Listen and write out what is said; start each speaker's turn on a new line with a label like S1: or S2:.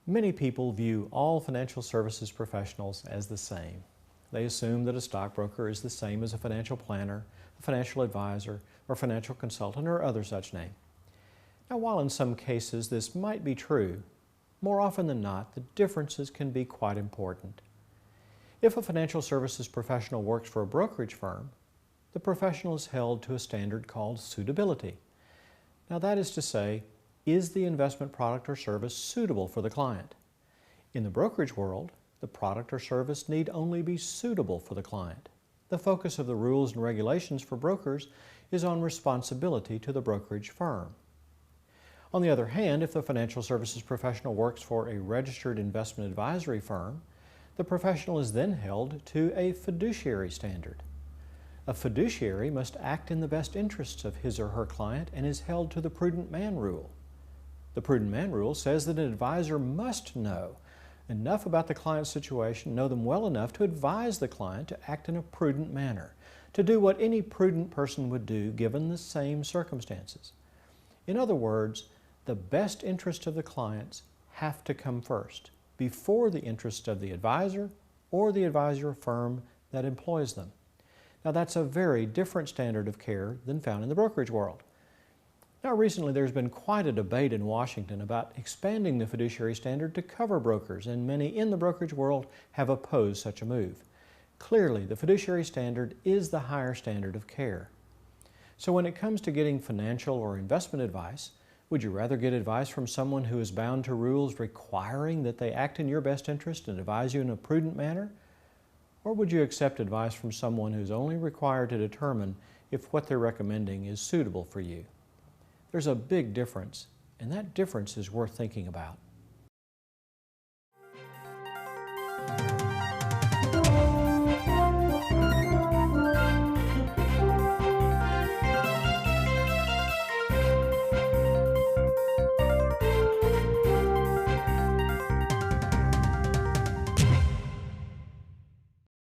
S1: Many people view all financial services professionals as the same. They assume that a stockbroker is the same as a financial planner, a financial advisor, or financial consultant, or other such name. Now, while in some cases this might be true, more often than not, the differences can be quite important. If a financial services professional works for a brokerage firm, the professional is held to a standard called suitability. Now, that is to say, is the investment product or service suitable for the client? In the brokerage world, the product or service need only be suitable for the client. The focus of the rules and regulations for brokers is on responsibility to the brokerage firm. On the other hand, if the financial services professional works for a registered investment advisory firm, the professional is then held to a fiduciary standard. A fiduciary must act in the best interests of his or her client and is held to the prudent man rule. The prudent man rule says that an advisor must know enough about the client's situation, know them well enough to advise the client to act in a prudent manner, to do what any prudent person would do given the same circumstances. In other words, the best interests of the clients have to come first, before the interests of the advisor or the advisor firm that employs them. Now, that's a very different standard of care than found in the brokerage world. Now, recently there's been quite a debate in Washington about expanding the fiduciary standard to cover brokers, and many in the brokerage world have opposed such a move. Clearly, the fiduciary standard is the higher standard of care. So when it comes to getting financial or investment advice, would you rather get advice from someone who is bound to rules requiring that they act in your best interest and advise you in a prudent manner? Or would you accept advice from someone who's only required to determine if what they're recommending is suitable for you? There's a big difference, and that difference is worth thinking about.